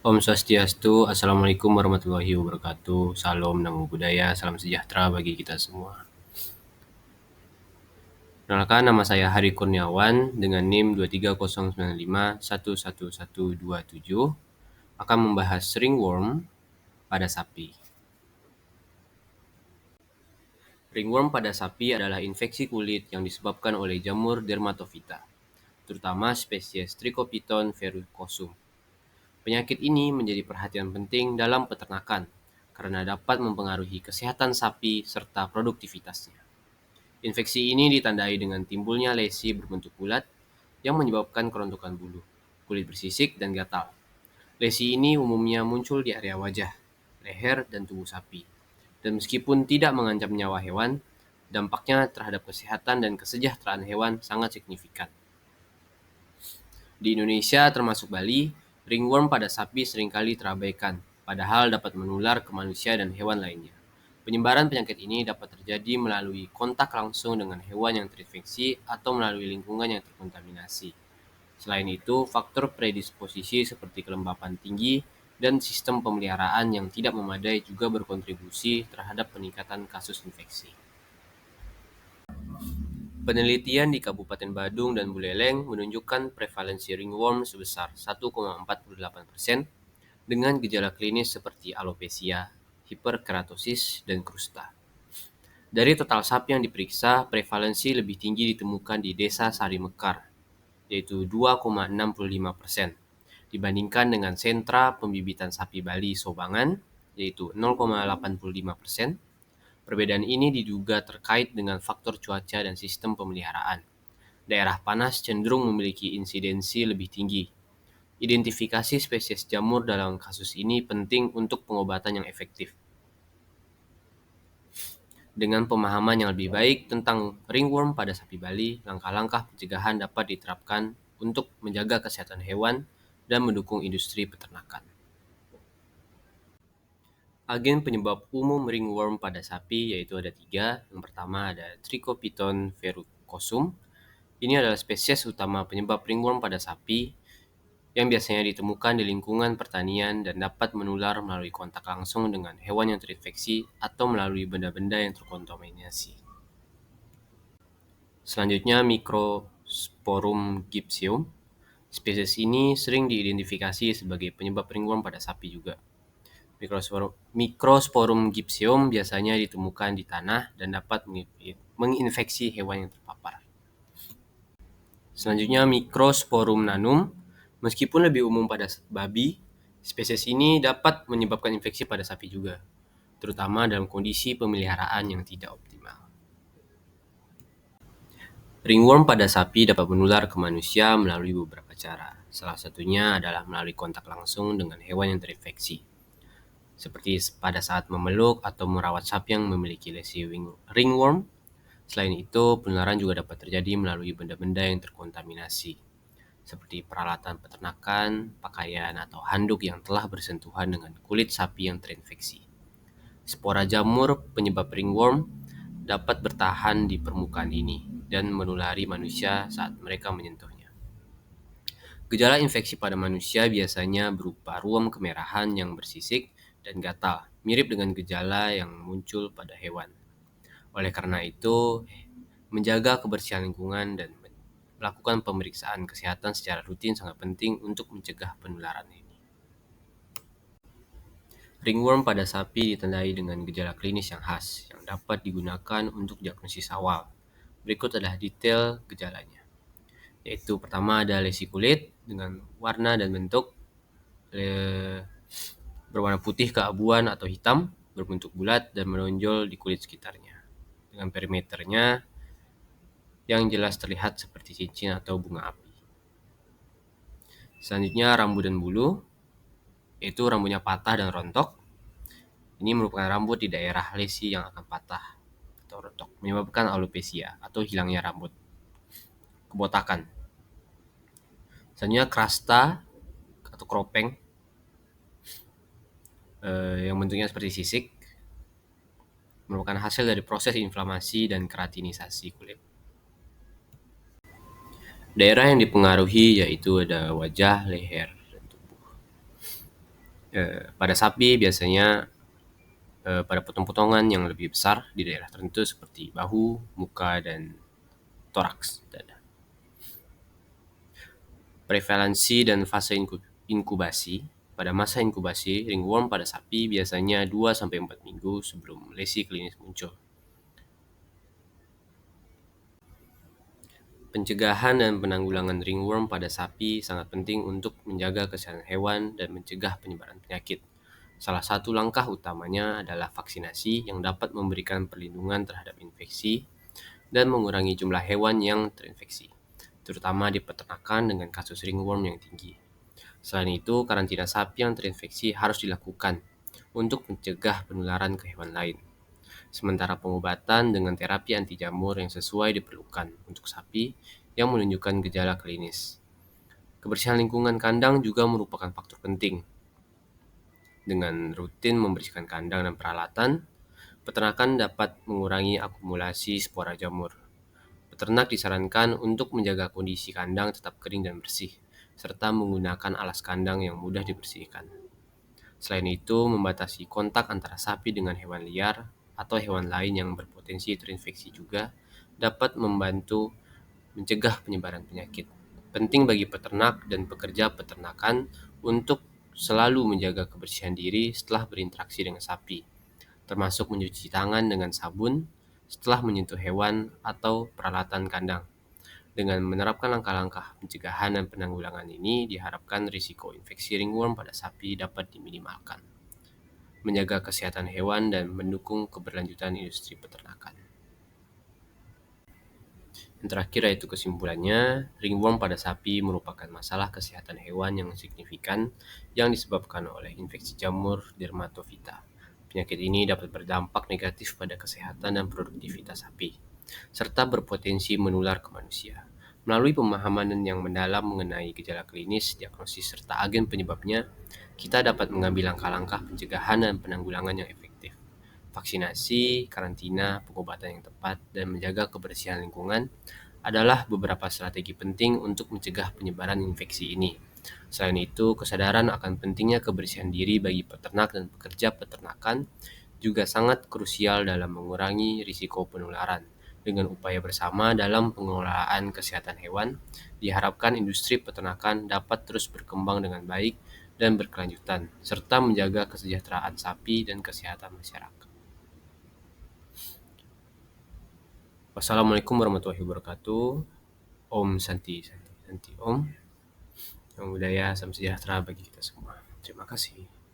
Om Swastiastu, Assalamualaikum warahmatullahi wabarakatuh. Salam, namo buddhaya, salam sejahtera bagi kita semua. Perkenalkan, nama saya Hari Kurniawan dengan NIM 23095111127 akan membahas ringworm pada sapi. Ringworm pada sapi adalah infeksi kulit yang disebabkan oleh jamur Dermatophyta, terutama spesies Trichopiton verrucosum. Penyakit ini menjadi perhatian penting dalam peternakan karena dapat mempengaruhi kesehatan sapi serta produktivitasnya. Infeksi ini ditandai dengan timbulnya lesi berbentuk bulat yang menyebabkan kerontokan bulu, kulit bersisik, dan gatal. Lesi ini umumnya muncul di area wajah, leher, dan tubuh sapi. Dan meskipun tidak mengancam nyawa hewan, dampaknya terhadap kesehatan dan kesejahteraan hewan sangat signifikan. Di Indonesia termasuk Bali, ringworm pada sapi seringkali terabaikan, padahal dapat menular ke manusia dan hewan lainnya. Penyebaran penyakit ini dapat terjadi melalui kontak langsung dengan hewan yang terinfeksi atau melalui lingkungan yang terkontaminasi. Selain itu, faktor predisposisi seperti kelembapan tinggi dan sistem pemeliharaan yang tidak memadai juga berkontribusi terhadap peningkatan kasus infeksi. Penelitian di Kabupaten Badung dan Buleleng menunjukkan prevalensi ringworm sebesar 1,48% dengan gejala klinis seperti alopecia, hiperkeratosis, dan krusta. Dari total sapi yang diperiksa, prevalensi lebih tinggi ditemukan di Desa Sari Mekar, yaitu 2,65%, dibandingkan dengan sentra pembibitan sapi Bali Sobangan, yaitu 0,85%. Perbedaan ini diduga terkait dengan faktor cuaca dan sistem pemeliharaan. Daerah panas cenderung memiliki insidensi lebih tinggi. Identifikasi spesies jamur dalam kasus ini penting untuk pengobatan yang efektif. Dengan pemahaman yang lebih baik tentang ringworm pada sapi Bali, langkah-langkah pencegahan dapat diterapkan untuk menjaga kesehatan hewan dan mendukung industri peternakan. Agen penyebab umum ringworm pada sapi yaitu ada 3. Yang pertama ada Trichopiton verrucosum. Ini adalah spesies utama penyebab ringworm pada sapi yang biasanya ditemukan di lingkungan pertanian dan dapat menular melalui kontak langsung dengan hewan yang terinfeksi atau melalui benda-benda yang terkontaminasi. Selanjutnya Microsporum gypsum. Spesies ini sering diidentifikasi sebagai penyebab ringworm pada sapi juga. Microsporum gypsum biasanya ditemukan di tanah dan dapat menginfeksi hewan yang terpapar. Selanjutnya Microsporum nanum. Meskipun lebih umum pada babi, spesies ini dapat menyebabkan infeksi pada sapi juga, terutama dalam kondisi pemeliharaan yang tidak optimal. Ringworm pada sapi dapat menular ke manusia melalui beberapa cara. Salah satunya adalah melalui kontak langsung dengan hewan yang terinfeksi, seperti pada saat memeluk atau merawat sapi yang memiliki lesi ringworm. Selain itu, penularan juga dapat terjadi melalui benda-benda yang terkontaminasi, seperti peralatan peternakan, pakaian, atau handuk yang telah bersentuhan dengan kulit sapi yang terinfeksi. Spora jamur penyebab ringworm dapat bertahan di permukaan ini dan menulari manusia saat mereka menyentuhnya. Gejala infeksi pada manusia biasanya berupa ruam kemerahan yang bersisik dan gatal, mirip dengan gejala yang muncul pada hewan. Oleh karena itu, menjaga kebersihan lingkungan dan melakukan pemeriksaan kesehatan secara rutin sangat penting untuk mencegah penularan ini. Ringworm pada sapi ditandai dengan gejala klinis yang khas yang dapat digunakan untuk diagnosis awal. Berikut adalah detail gejalanya. Yaitu pertama ada lesi kulit dengan warna dan bentuk berwarna putih keabuan atau hitam, berbentuk bulat dan menonjol di kulit sekitarnya, dengan perimeternya yang jelas terlihat seperti cincin atau bunga api. Selanjutnya rambut dan bulu, yaitu rambutnya patah dan rontok. Ini merupakan rambut di daerah lesi yang akan patah atau rontok, menyebabkan alopecia atau hilangnya rambut. Kebotakan. Selanjutnya krasta atau kropeng, yang bentuknya seperti sisik, merupakan hasil dari proses inflamasi dan keratinisasi kulit. Daerah yang dipengaruhi yaitu ada wajah, leher, dan tubuh. Pada sapi biasanya pada potong-potongan yang lebih besar di daerah tertentu seperti bahu, muka, dan toraks dada. Prevalensi dan fase inkubasi. Pada masa inkubasi, ringworm pada sapi biasanya 2-4 minggu sebelum lesi klinis muncul. Pencegahan dan penanggulangan ringworm pada sapi sangat penting untuk menjaga kesehatan hewan dan mencegah penyebaran penyakit. Salah satu langkah utamanya adalah vaksinasi yang dapat memberikan perlindungan terhadap infeksi dan mengurangi jumlah hewan yang terinfeksi, terutama di peternakan dengan kasus ringworm yang tinggi. Selain itu, karantina sapi yang terinfeksi harus dilakukan untuk mencegah penularan ke hewan lain. Sementara pengobatan dengan terapi anti jamur yang sesuai diperlukan untuk sapi yang menunjukkan gejala klinis. Kebersihan lingkungan kandang juga merupakan faktor penting. Dengan rutin membersihkan kandang dan peralatan, peternakan dapat mengurangi akumulasi spora jamur. Peternak disarankan untuk menjaga kondisi kandang tetap kering dan bersih, serta menggunakan alas kandang yang mudah dibersihkan. Selain itu, membatasi kontak antara sapi dengan hewan liar atau hewan lain yang berpotensi terinfeksi juga dapat membantu mencegah penyebaran penyakit. Penting bagi peternak dan pekerja peternakan untuk selalu menjaga kebersihan diri setelah berinteraksi dengan sapi, termasuk mencuci tangan dengan sabun setelah menyentuh hewan atau peralatan kandang. Dengan menerapkan langkah-langkah pencegahan dan penanggulangan ini, diharapkan risiko infeksi ringworm pada sapi dapat diminimalkan, menjaga kesehatan hewan, dan mendukung keberlanjutan industri peternakan. Yang terakhir yaitu kesimpulannya, ringworm pada sapi merupakan masalah kesehatan hewan yang signifikan yang disebabkan oleh infeksi jamur dermatofita. Penyakit ini dapat berdampak negatif pada kesehatan dan produktivitas sapi, serta berpotensi menular ke manusia. Melalui pemahaman yang mendalam mengenai gejala klinis, diagnosis, serta agen penyebabnya, kita dapat mengambil langkah-langkah pencegahan dan penanggulangan yang efektif. Vaksinasi, karantina, pengobatan yang tepat, dan menjaga kebersihan lingkungan adalah beberapa strategi penting untuk mencegah penyebaran infeksi ini. Selain itu, kesadaran akan pentingnya kebersihan diri bagi peternak dan pekerja peternakan juga sangat krusial dalam mengurangi risiko penularan. Dengan upaya bersama dalam pengelolaan kesehatan hewan, diharapkan industri peternakan dapat terus berkembang dengan baik dan berkelanjutan, serta menjaga kesejahteraan sapi dan kesehatan masyarakat. Wassalamualaikum warahmatullahi wabarakatuh. Om Santi, Santi, Santi Om. Yang budaya, salam sejahtera bagi kita semua. Terima kasih.